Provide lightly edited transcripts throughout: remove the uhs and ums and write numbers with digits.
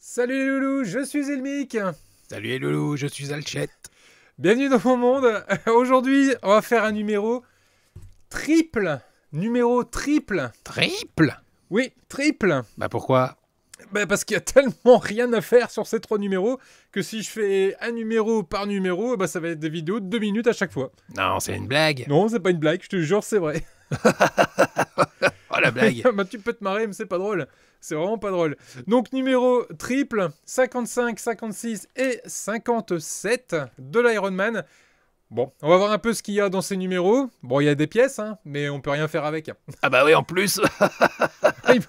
Salut les loulous, je suis Elmic. Salut les loulous, je suis Alchette. Bienvenue dans mon monde. Aujourd'hui, on va faire un numéro triple. Numéro triple. Triple? Oui, triple. Bah pourquoi? Bah parce qu'il y a tellement rien à faire sur ces 3 numéros que si je fais un numéro par numéro, bah ça va être des vidéos de 2 minutes à chaque fois. Non, c'est une blague. Non, c'est pas une blague, je te jure, c'est vrai. Oh la blague. Bah tu peux te marrer, mais c'est pas drôle. C'est vraiment pas drôle. Donc numéro triple, 55, 56 et 57 de l'Iron Man. Bon, on va voir un peu ce qu'il y a dans ces numéros. Bon, il y a des pièces, hein, mais on peut rien faire avec. Ah bah oui, en plus. Oui,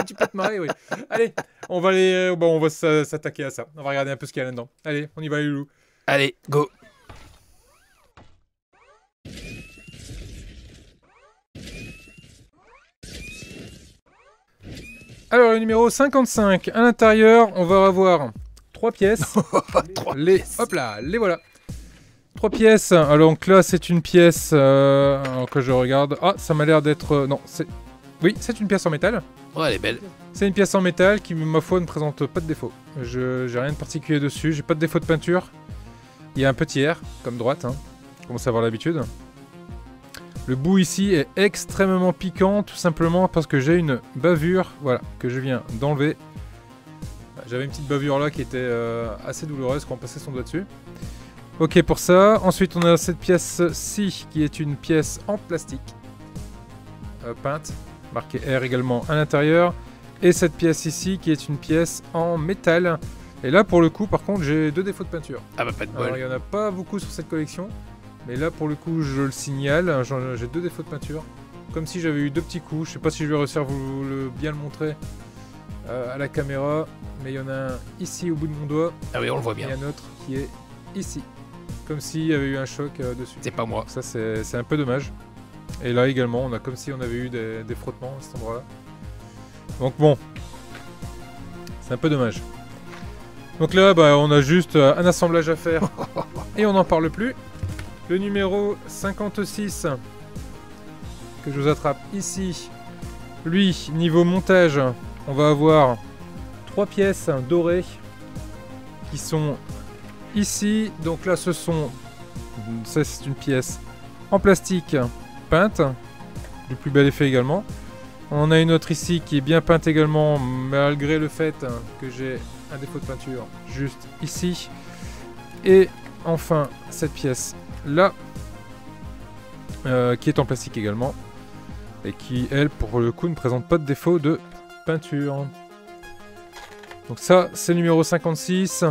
tu peux te marrer, oui. Allez, on va s'attaquer à ça. On va regarder un peu ce qu'il y a là-dedans. Allez, on y va les loups. Allez, go. Alors, le numéro 55, à l'intérieur, on va avoir 3 pièces. Hop là, les voilà. 3 pièces. Alors, donc là, c'est une pièce que je regarde. Ah, ça m'a l'air d'être... non, c'est... Oui, c'est une pièce en métal. Oh, elle est belle. C'est une pièce en métal qui, ma foi, ne présente pas de défaut. J'ai rien de particulier dessus. J'ai pas de défaut de peinture. Il y a un petit R, comme droite. Hein. Je commence à avoir l'habitude. Le bout ici est extrêmement piquant, tout simplement parce que j'ai une bavure, voilà, que je viens d'enlever. J'avais une petite bavure là qui était assez douloureuse quand on passait son doigt dessus. Ok pour ça. Ensuite on a cette pièce-ci qui est une pièce en plastique. Peinte, marqué R également à l'intérieur. Et cette pièce ici qui est une pièce en métal. Et là pour le coup par contre j'ai 2 défauts de peinture. Ah bah pas de bol. Alors il n'y en a pas beaucoup sur cette collection. Mais là, pour le coup, je le signale, j'ai 2 défauts de peinture. Comme si j'avais eu 2 petits coups. Je sais pas si je vais réussir à bien le montrer à la caméra. Mais il y en a un ici au bout de mon doigt. Ah oui, on le voit bien. Et un autre qui est ici. Comme s'il y avait eu un choc dessus. C'est pas moi. Ça, c'est un peu dommage. Et là également, on a comme si on avait eu des frottements à cet endroit-là. Donc bon. C'est un peu dommage. Donc là, bah, on a juste un assemblage à faire. Et on n'en parle plus. Le numéro 56 que je vous attrape ici, lui, niveau montage, on va avoir 3 pièces dorées qui sont ici. Donc là, ça c'est une pièce en plastique peinte, du plus bel effet également. On en a une autre ici qui est bien peinte également, malgré le fait que j'ai un défaut de peinture juste ici. Et enfin, cette pièce là, qui est en plastique également, et qui, elle, pour le coup, ne présente pas de défaut de peinture. Donc ça, c'est le numéro 56.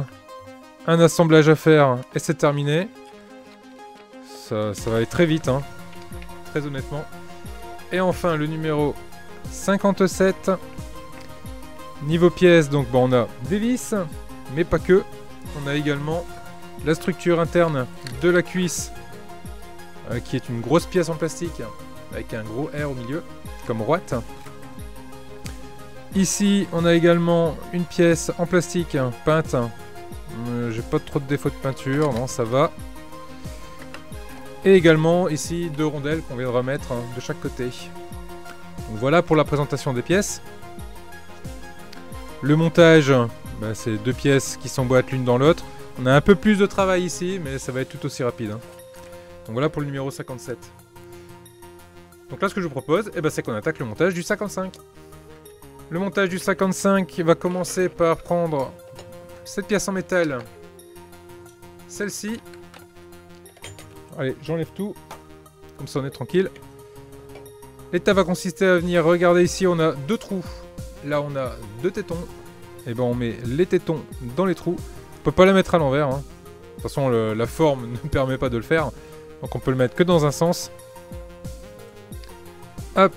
Un assemblage à faire, et c'est terminé. Ça va aller très vite, hein, très honnêtement. Et enfin, le numéro 57. Niveau pièces, donc bon, on a des vis, mais pas que. On a également la structure interne de la cuisse, qui est une grosse pièce en plastique avec un gros R au milieu comme droite. Ici on a également une pièce en plastique peinte. J'ai pas trop de défauts de peinture, non, ça va. Et également ici 2 rondelles qu'on vient de remettre de chaque côté. Donc voilà pour la présentation des pièces. Le montage, bah, c'est 2 pièces qui s'emboîtent l'une dans l'autre. On a un peu plus de travail ici, mais ça va être tout aussi rapide. Hein. Donc voilà pour le numéro 57. Donc là, ce que je vous propose, c'est qu'on attaque le montage du 55. Le montage du 55 va commencer par prendre cette pièce en métal. Celle-ci. Allez, j'enlève tout. Comme ça, on est tranquille. L'étape va consister à venir regarder ici, on a 2 trous. Là, on a 2 tétons. Et ben on met les tétons dans les trous. On peut pas la mettre à l'envers. Hein. De toute façon, la forme ne permet pas de le faire. Donc on peut le mettre que dans un sens. Hop.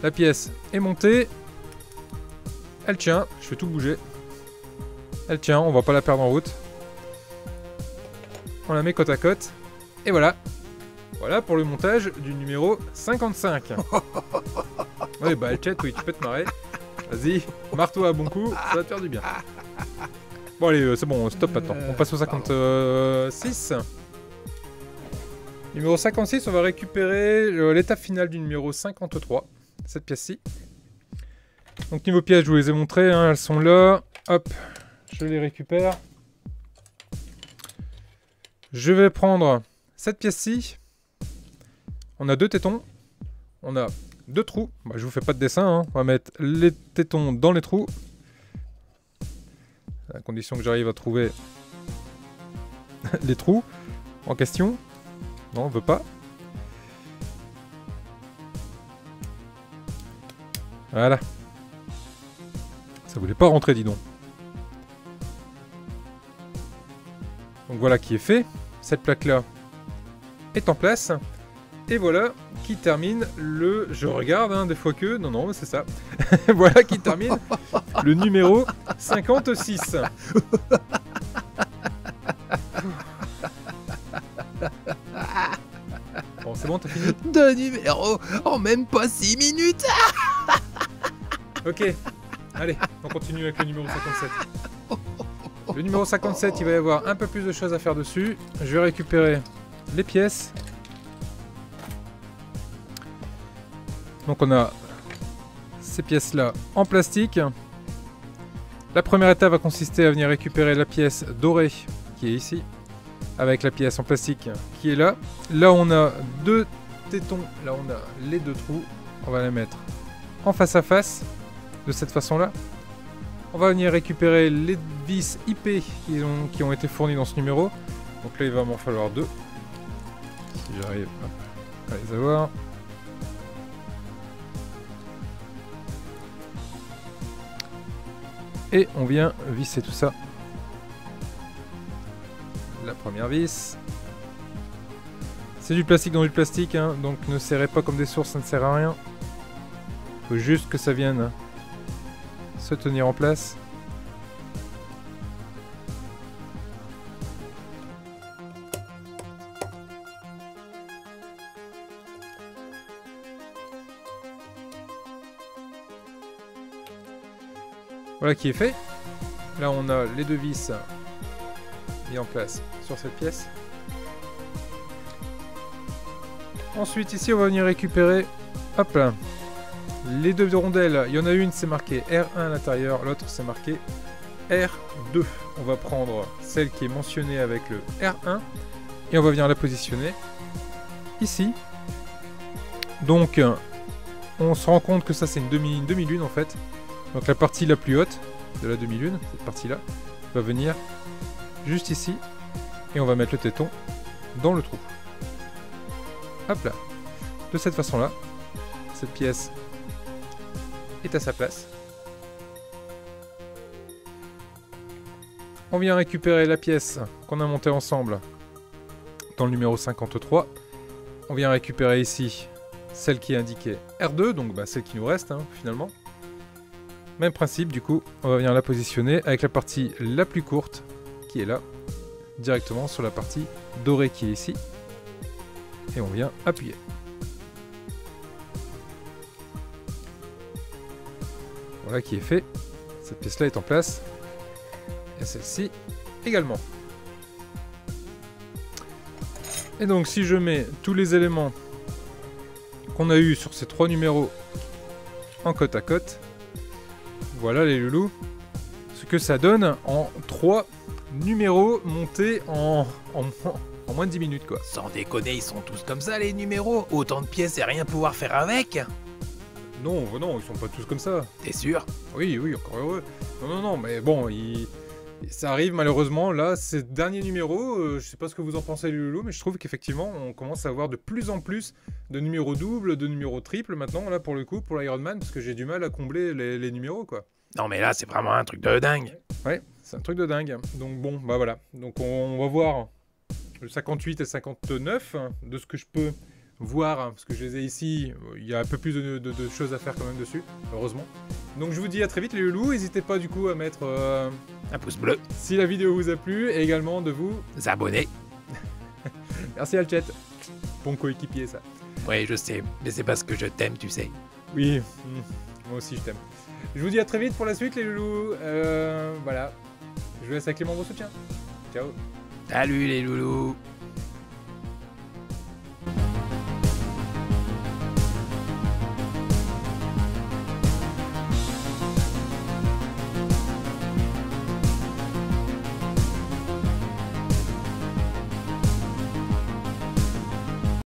La pièce est montée. Elle tient. Je fais tout bouger. Elle tient. On va pas la perdre en route. On la met côte à côte. Et voilà. Voilà pour le montage du numéro 55. Oui, bah, Alchette, oui, tu peux te marrer. Vas-y, marre-toi à bon coup, ça va te faire du bien. Bon, allez, c'est bon, stop maintenant. On passe au 56. Numéro 56, on va récupérer l'étape finale du numéro 53. Cette pièce-ci. Donc, niveau pièces, je vous les ai montrées, hein, elles sont là. Hop, je les récupère. Je vais prendre cette pièce-ci. On a 2 tétons. On a 2 trous. Bah, je vous fais pas de dessin, hein. On va mettre les tétons dans les trous. À condition que j'arrive à trouver les trous en question. Non, on veut pas. Voilà. Ça voulait pas rentrer, dis donc. Donc voilà qui est fait. Cette plaque-là est en place. Et voilà qui termine le... Je regarde, hein, des fois que... Non, non, c'est ça. Voilà qui termine le numéro 56. Bon, c'est bon, t'as fini? 2 numéros en même pas 6 minutes. Ok, allez, on continue avec le numéro 57. Le numéro 57, il va y avoir un peu plus de choses à faire dessus. Je vais récupérer les pièces. Donc on a ces pièces-là en plastique. La première étape va consister à venir récupérer la pièce dorée qui est ici, avec la pièce en plastique qui est là. Là on a 2 tétons, là on a les 2 trous. On va les mettre en face à face, de cette façon-là. On va venir récupérer les vis IP qui ont été fournis dans ce numéro. Donc là il va m'en falloir 2. Si j'arrive à les avoir. Et on vient visser tout ça. La première vis. C'est du plastique dans du plastique, hein, donc ne serrez pas comme des sources, ça ne sert à rien. Il faut juste que ça vienne se tenir en place. Voilà qui est fait. Là on a les 2 vis mis en place sur cette pièce. Ensuite ici on va venir récupérer, hop là, les 2 rondelles. Il y en a une c'est marqué R1 à l'intérieur, l'autre c'est marqué R2. On va prendre celle qui est mentionnée avec le R1 et on va venir la positionner ici. Donc on se rend compte que ça c'est une demi-lune en fait. Donc la partie la plus haute de la demi-lune, cette partie-là, va venir juste ici. Et on va mettre le téton dans le trou. Hop là. De cette façon-là, cette pièce est à sa place. On vient récupérer la pièce qu'on a montée ensemble dans le numéro 53. On vient récupérer ici celle qui est indiquée R2, donc bah, celle qui nous reste hein, finalement. Même principe, du coup, on va venir la positionner avec la partie la plus courte, qui est là, directement sur la partie dorée qui est ici. Et on vient appuyer. Voilà qui est fait. Cette pièce-là est en place. Et celle-ci également. Et donc, si je mets tous les éléments qu'on a eu sur ces 3 numéros en côte à côte, voilà les loulous, ce que ça donne en 3 numéros montés en moins de 10 minutes quoi. Sans déconner, ils sont tous comme ça les numéros. Autant de pièces et rien pouvoir faire avec. Non, non, ils sont pas tous comme ça. T'es sûr? Oui, oui, encore heureux. Non, mais bon, ça arrive malheureusement. Là, ces derniers numéros, je sais pas ce que vous en pensez les loulous, mais je trouve qu'effectivement, on commence à avoir de plus en plus de numéros doubles, de numéros triples maintenant, là pour le coup, pour l'Ironman, parce que j'ai du mal à combler les numéros quoi. Non mais là, c'est vraiment un truc de dingue. Ouais, c'est un truc de dingue. Donc bon, bah voilà. Donc on va voir le 58 et 59, de ce que je peux voir, parce que je les ai ici, il y a un peu plus de choses à faire quand même dessus, heureusement. Donc je vous dis à très vite les loulous, n'hésitez pas du coup à mettre un pouce bleu si la vidéo vous a plu, et également de vous abonner. Merci Alchet, bon coéquipier ça. Oui je sais, mais c'est parce que je t'aime tu sais. Oui, moi aussi je t'aime. Je vous dis à très vite pour la suite les loulous, voilà, je vous laisse avec les membres de soutien. Ciao. Salut les loulous.